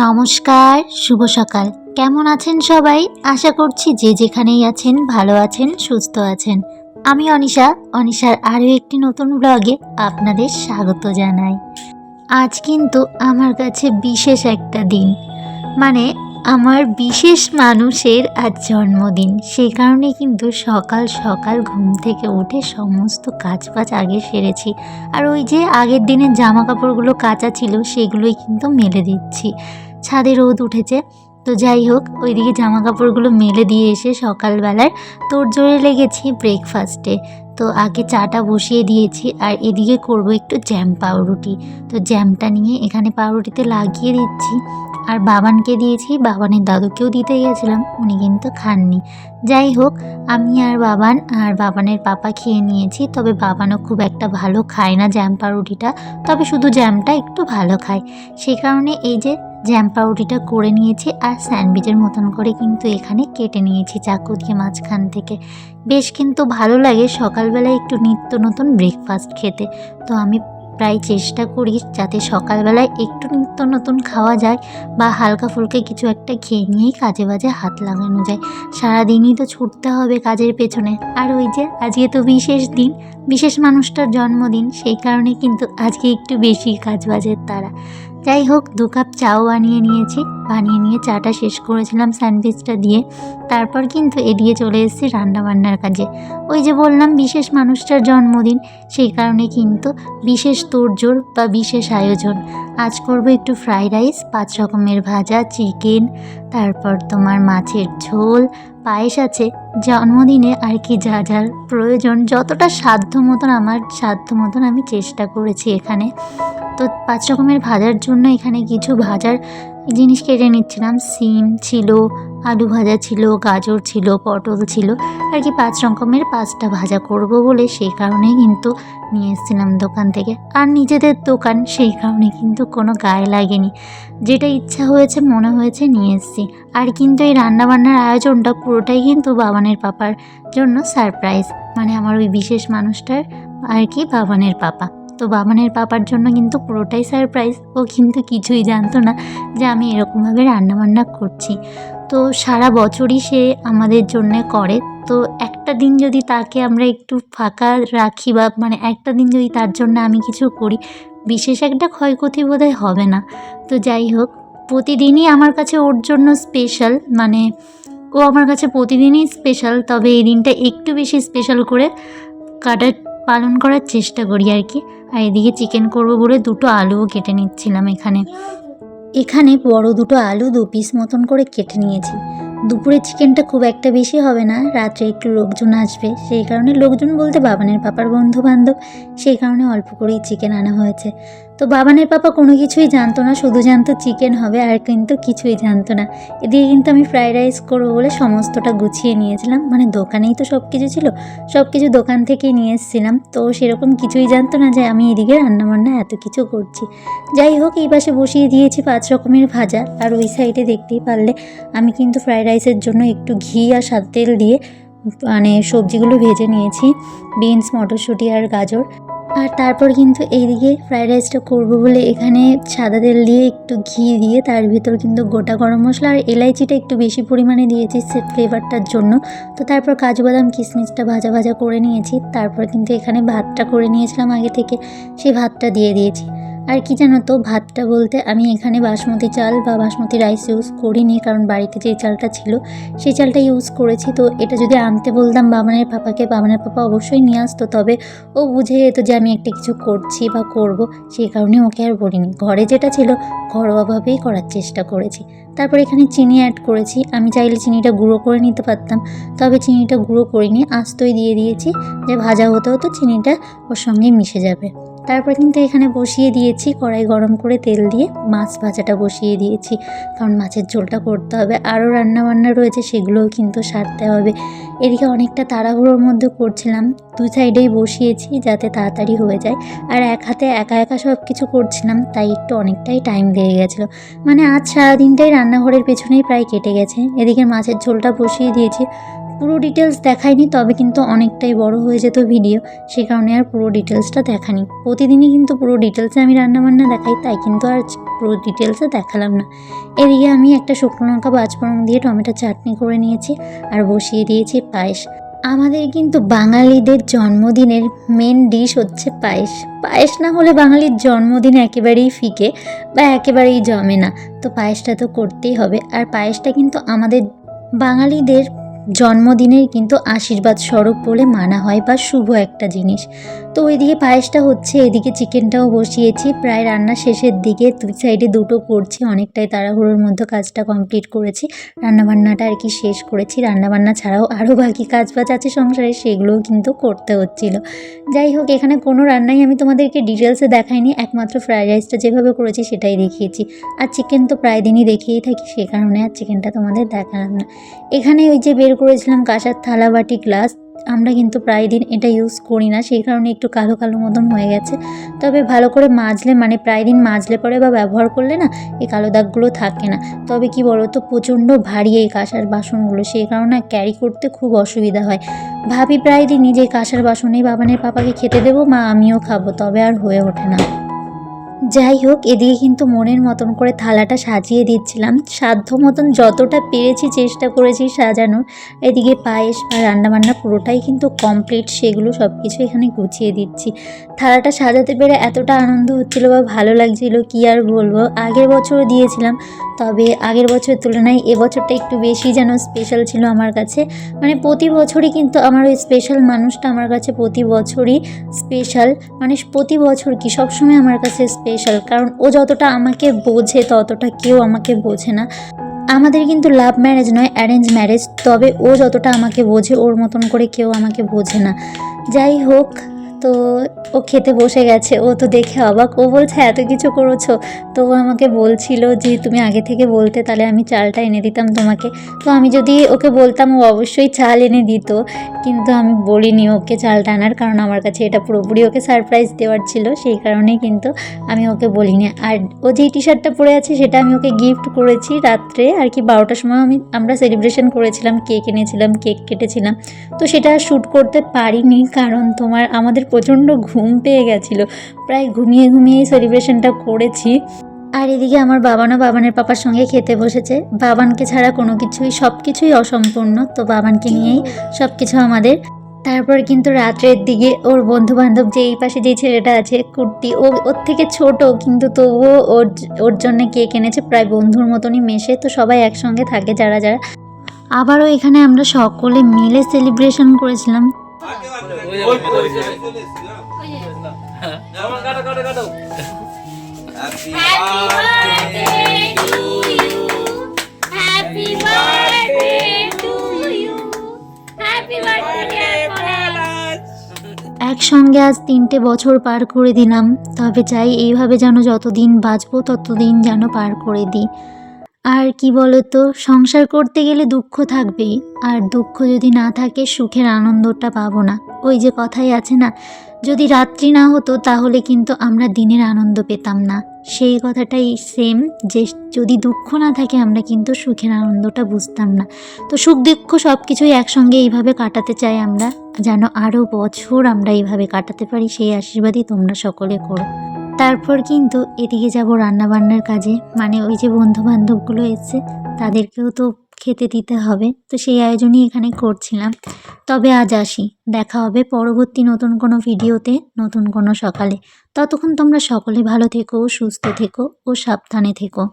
নমস্কার, শুভ সকাল। কেমন আছেন সবাই? আশা করছি যে যেখানেই আছেন ভালো আছেন, সুস্থ আছেন। আমি অনিশার আরও একটি নতুন ব্লগে আপনাদের স্বাগত জানাই। আজ কিন্তু আমার কাছে বিশেষ একটা দিন, মানে আমার বিশেষ মানুষের আজ জন্মদিন। সেই কারণে কিন্তু সকাল সকাল ঘুম থেকে উঠে সমস্ত কাজবাজ আগে সেরেছি। আর ওই যে আগের দিনের জামা কাপড়গুলো কাচা ছিল সেগুলোই কিন্তু মেলে দিচ্ছি। ছাদে রোদ উঠেছে, তো যাই হোক ওইদিকে জামা কাপড়গুলো মেলে দিয়ে এসে সকালবেলার তোড়জোড়ে লেগেছি ব্রেকফাস্টে। তো আগে চাটা বসিয়ে দিয়েছি আর এদিকে করব একটু জ্যাম পাউরুটি। তো জ্যামটা নিয়ে এখানে পাউরুটিতে লাগিয়ে দিচ্ছি। আর বাবানকে দিয়েছি, বাবানের দাদুকেও দিতে গেছিলাম, উনি কিন্তু খাননি। যাই হোক, আমি আর বাবানের পাপা খেয়ে নিয়েছি। তবে বাবানও খুব একটা ভালো খায় না জ্যাম পাউরুটিটা, তবে শুধু জ্যামটা একটু ভালো খায়। সেই কারণে এই যে জ্যাম পাউরুটিটা করে নিয়েছি আর স্যান্ডউইচের মতন করে কিন্তু এখানে কেটে নিয়েছি চাকু দিয়ে মাঝখান থেকে। বেশ কিন্তু ভালো লাগে সকালবেলায় একটু নিত্য নতুন ব্রেকফাস্ট খেতে। তো আমি প্রায় চেষ্টা করি যাতে সকালবেলায় একটু নিত্য নতুন খাওয়া যায় বা হালকা ফুলকা কিছু একটা খেয়ে নিয়েই কাজে বাজে হাত লাগানো যায়। সারাদিনই তো ছুটতে হবে কাজের পেছনে। আর ওই যে আজকে তো বিশেষ দিন, বিশেষ মানুষটার জন্মদিন, সেই কারণে কিন্তু আজকে একটু বেশি কাজ বাজের তাড়া। যাই হোক, 2 কাপ চাও বানিয়ে নিয়ে চাটা শেষ করেছিলাম স্যান্ডউইচটা দিয়ে। তারপর কিন্তু এদিকে চলে এসেছি রান্নাবান্নার কাজে। ওই যে বললাম বিশেষ মানুষটার জন্মদিন, সেই কারণে কিন্তু বিশেষ তোড়জোড় বা বিশেষ আয়োজন। আজ করব একটু ফ্রাইড রাইস, 5 রকমের ভাজা, চিকেন, তারপর তোমার মাছের ঝোল, পায়েস আছে। জন্মদিনে আর কি যা যা প্রয়োজন, যতটা সাধ্য মতন আমার সাধ্য মতন আমি চেষ্টা করেছি এখানে। তো 5 রকমের ভাজার জন্য এখানে কিছু ভাজার জিনিস কেটে নিচ্ছিলাম। সিম ছিল, আলু ভাজা ছিল, গাজর ছিল, পটল ছিল, আর কি 5 রকমের 5টা ভাজা করব বলে সেই কারণেই কিন্তু নিয়ে এসেছিলাম দোকান থেকে। আর নিজেদের দোকান, সেই কারণে কিন্তু কোনো গায়ে লাগেনি, যেটা ইচ্ছা হয়েছে মনে হয়েছে নিয়ে এসেছি। আর কিন্তু এই রান্নাবান্নার আয়োজনটা পুরোটাই কিন্তু বাবানের পাপার জন্য সারপ্রাইজ, মানে আমার ওই বিশেষ মানুষটার আর কি বাবানের পাপা। তো বাবানের পাপার জন্য কিন্তু পুরোটাই সারপ্রাইজ। ও কিন্তু কিছুই জানতো না যে আমি এরকমভাবে রান্নাবান্না করছি। তো সারা বছরই সে আমাদের জন্যে করে। তো একটা দিন যদি তাকে আমরা একটু ফাঁকা রাখি বা মানে একটা দিন যদি তার জন্য আমি কিছু করি, বিশেষ একটা ক্ষয়ক্ষতি বোধহয় হবে না। তো যাই হোক, প্রতিদিনই আমার কাছে ওর জন্য স্পেশাল, মানে ও আমার কাছে প্রতিদিনই স্পেশাল, তবে এই দিনটা একটু বেশি স্পেশাল করে পালন করার চেষ্টা করি আর কি। আর এদিকে চিকেন করবো বলে 2টো আলুও কেটে নিচ্ছিলাম। এখানে বড় 2টো আলু 2 পিস মতন করে কেটে নিয়েছি। দুপুরে চিকেনটা খুব একটা বেশি হবে না, রাত্রে একটু লোকজন আসবে, সেই কারণে লোকজন বলতে বাবানের পাপার বন্ধু বান্ধব, সেই কারণে অল্প করেই চিকেন আনা হয়েছে। তো বাবানের পাপা কোনো কিছুই জানতো না, শুধু জানতো চিকেন হবে, আর কিন্তু কিছুই জানতো না। এদিকে কিন্তু আমি ফ্রাইড রাইস করবো বলে সমস্তটা গুছিয়ে নিয়েছিলাম, মানে দোকানেই তো সব কিছু ছিল, সব কিছু দোকান থেকেই নিয়ে এসেছিলাম। তো সেরকম কিছুই জানতো না যে আমি এদিকে রান্নাবান্না এত কিছু করছি। যাই হোক, এই পাশে বসিয়ে দিয়েছি 5 রকমের ভাজা, আর ওই সাইডে দেখতেই পারলে আমি কিন্তু ফ্রাইড রাইসের জন্য একটু ঘি আর সাদা তেল দিয়ে মানে সবজিগুলো ভেজে নিয়েছি, বিনস, মটরশুঁটি আর গাজর। আর তারপর কিন্তু এইদিকে ফ্রাইড রাইসটা করবো বলে এখানে সাদা তেল দিয়ে একটু ঘি দিয়ে তার ভিতর কিন্তু গোটা গরম মশলা আর এলাইচিটা একটু বেশি পরিমাণে দিয়েছি সে ফ্লেভারটার জন্য। তো তারপর কাজু বাদাম কিশমিশটা ভাজা ভাজা করে নিয়েছি। তারপর কিন্তু এখানে ভাতটা করে নিয়েছিলাম আগে থেকে, সেই ভাতটা দিয়ে দিয়েছি। আর কি জানো তো, ভাতটা বলতে আমি এখানে বাসমতি চাল বা বাসমতি রাইস ইউজ করিনি, কারণ বাড়িতে যে চালটা ছিল সেই চালটা ইউজ করেছি। তো এটা যদি আনতে বলতাম বাবানের পাপাকে, বাবানের পাপা অবশ্যই নিয়ে আসতো, তবে ও বুঝে যেত যে আমি একটা কিছু করছি বা করব, সেই কারণে ওকে আর বলিনি। ঘরে যেটা ছিল ঘরোয়াভাবেই করার চেষ্টা করেছি। তারপর এখানে চিনি অ্যাড করেছি। আমি চাইলে চিনিটা গুঁড়ো করে নিতে পারতাম, তবে চিনিটা গুঁড়ো করিনি, আস্তই দিয়ে দিয়েছি, যে ভাজা হতে হতে চিনিটা ওর সঙ্গে মিশে যাবে। তারপর কিন্তু এখানে বসিয়ে দিয়েছি কড়াই গরম করে, তেল দিয়ে মাছ ভাজাটা বসিয়ে দিয়েছি, কারণ মাছের ঝোলটা করতে হবে, আরও রান্নাবান্না রয়েছে সেগুলোও কিন্তু সারতে হবে। এদিকে অনেকটা তাড়াহুড়োর মধ্যে করছিলাম, 2 সাইডেই বসিয়েছি যাতে তাড়াতাড়ি হয়ে যায়। আর এক হাতে একা একা সব কিছু করছিলাম, তাই একটু অনেকটাই টাইম লেগে গেছিলো, মানে আজ সারাদিনটাই রান্নাঘরের পেছনেই প্রায় কেটে গেছে। এদিকে মাছের ঝোলটা বসিয়ে দিয়েছি, পুরো ডিটেলস দেখাইনি, তবে কিন্তু অনেকটাই বড় হয়ে যেত ভিডিও, সে কারণে আর পুরো ডিটেলসটা দেখানি। প্রতিদিনই কিন্তু পুরো ডিটেলসে আমি রান্নাবান্না দেখাই, তাই কিন্তু আর পুরো ডিটেলসে দেখালাম না। এদিকে আমি একটা শুকনো লঙ্কা পাঁচফোড়ন দিয়ে টমেটো চাটনি করে নিয়েছি আর বসিয়ে দিয়েছি পায়েস। আমাদের কিন্তু বাঙালিদের জন্মদিনের মেন ডিশ হচ্ছে পায়েস। পায়েস না হলে বাঙালির জন্মদিন একেবারেই ফিকে বা একেবারেই জমে না। তো পায়েসটা তো করতেই হবে, আর পায়েসটা কিন্তু আমাদের বাঙালিদের জন্মদিনের কিন্তু আশীর্বাদ স্বরূপ বলে মানা হয় বা শুভ একটা জিনিস। তো ওইদিকে পায়েসটা হচ্ছে, এদিকে চিকেনটাও বসিয়েছি, প্রায় রান্না শেষের দিকে, দুই সাইডে দুটো করছি, অনেকটাই তাড়াহুড়োর মধ্যে কাজটা কমপ্লিট করেছি, রান্নাবান্নাটা আর কি শেষ করেছি। রান্নাবান্না ছাড়াও আরও বাকি কাজ বাজ আছে সংসারে, সেগুলোও কিন্তু করতে হচ্ছিল। যাই হোক, এখানে কোনো রান্নাই আমি তোমাদেরকে ডিটেলসে দেখাইনি, একমাত্র ফ্রাইড রাইসটা যেভাবে করেছি সেটাই দেখিয়েছি। আর চিকেন তো প্রায় দিনই দেখিয়েই থাকি, সে কারণে আর চিকেনটা তোমাদের দেখালাম না। এখানে ওই যে বের করেছিলাম কাঁসার থালা বাটি গ্লাস, আমরা কিন্তু প্রায় দিন এটা ইউজ করি না, সেই কারণে একটু কালো কালো মতন হয়ে গেছে। তবে ভালো করে মাজলে, মানে প্রায় দিন মাজলে পরে বা ব্যবহার করলে না এই কালো দাগগুলো থাকে না। তবে কি বলো তো, প্রচণ্ড ভারী এই কাঁসার বাসনগুলো, সেই কারণে ক্যারি করতে খুব অসুবিধা হয়। ভাবি প্রায় দিনই যে কাঁসার বাসনেই বাবানের পাপাকে খেতে দেবো, মা আমিও খাবো, তবে আর হয়ে ওঠে না। যাই হোক, এদিকে কিন্তু মনের মতন করে থালাটা সাজিয়ে দিচ্ছিলাম, সাধ্য মতন যতটা পেরেছি চেষ্টা করেছি সাজানোর। এদিকে পায়েস বা রান্নাবান্না পুরোটাই কিন্তু কমপ্লিট, সেগুলো সব কিছু এখানে গুছিয়ে দিচ্ছি। থালাটা সাজাতে পেরে এতটা আনন্দ হচ্ছিলো বা ভালো লাগছিলো কি আর বলবো। আগের বছরও দিয়েছিলাম, তবে আগের বছরের তুলনায় এবছরটা একটু বেশি যেন স্পেশাল ছিল আমার কাছে। মানে প্রতি বছরই কিন্তু আমার ওই স্পেশাল মানুষটা আমার কাছে প্রতি বছরই স্পেশাল, মানে প্রতি বছর কি সবসময় আমার কাছে স্পেশাল, কারণ ও যতটা আমাকে বোঝে ততটা কেউ আমাকে বোঝে না। আমাদের কিন্তু লাভ ম্যারেজ নয়, অ্যারেঞ্জ ম্যারেজ, তবে ও যতটা আমাকে বোঝে ওর মতন করে কেউ আমাকে বোঝে না। যাই হোক, তো ও খেতে বসে গেছে, ও তো দেখে অবাক, ও বলছে এত কিছু করেছো। তো ও আমাকে বলছিল যে তুমি আগে থেকে বলতে তাহলে আমি চালটা এনে দিতাম তোমাকে। তো আমি যদি ওকে বলতাম ও অবশ্যই চাল এনে দিত, কিন্তু আমি বলিনি ওকে চালটা আনার, কারণ আমার কাছে এটা পুরোপুরি ওকে সারপ্রাইজ দেওয়ার ছিল, সেই কারণেই কিন্তু আমি ওকে বলিনি। আর ও যেই টি শার্টটা পরে আছে সেটা আমি ওকে গিফট করেছি রাত্রে আর কি 12টার সময়। আমরা সেলিব্রেশন করেছিলাম, কেক এনেছিলাম, কেক কেটেছিলাম। তো সেটা শ্যুট করতে পারিনি, কারণ আমাদের প্রচণ্ড ঘুম পেয়ে গেছিলো, প্রায় ঘুমিয়ে ঘুমিয়েই সেলিব্রেশনটা করেছি। আর এদিকে আমার বাবানের পাপার সঙ্গে খেতে বসেছে। বাবানকে ছাড়া কোনো কিছুই, সব কিছুই অসম্পূর্ণ, তো বাবানকে নিয়েই সব কিছু আমাদের। তারপর কিন্তু রাত্রের দিকে ওর বন্ধু বান্ধব, যে এই পাশে যেই ছেলেটা আছে কুর্তি, ওর থেকে ছোট কিন্তু তবুও ওর জন্য কেক এনেছে, প্রায় বন্ধুর মতনই মেশে, তো সবাই একসঙ্গে থাকে যারা যারা। আবারও এখানে আমরা সকলে মিলে সেলিব্রেশন করেছিলাম। একসঙ্গে আজ 3টে বছর পার করে দিলাম, তবে চাই এইভাবে যেন যতদিন বাঁচবো ততদিন যেন পার করে দিই। আর কি বলতো, সংসার করতে গেলে দুঃখ থাকবেই, আর দুঃখ যদি না থাকে সুখের আনন্দটা পাবো না। ওই যে কথাই আছে না, যদি রাত্রি না হতো তাহলে কিন্তু আমরা দিনের আনন্দ পেতাম না, সেই কথাটাই সেম, যে যদি দুঃখ না থাকে আমরা কিন্তু সুখের আনন্দটা বুঝতাম না। তো সুখ দুঃখ সব কিছুই একসঙ্গে এইভাবে কাটাতে চাই আমরা, যেন আরও বছর আমরা এইভাবে কাটাতে পারি, সেই আশীর্বাদই তোমরা সকলে করো। তারপর কিন্তু এদিকে যাব রান্নাবান্নার কাজে, মানে ওই যে বন্ধু বান্ধবগুলো এসছে তাদেরকেও তো খেতে দিতে হবে, তো সেই আয়োজনই এখানে করছিলাম। তবে আজ আসি, দেখা হবে পরবর্তী নতুন কোনো ভিডিওতে, নতুন কোনো সকালে। ততক্ষণ তোমরা সকলে ভালো থেকো, সুস্থ থেকো ও সাবধানে থেকো।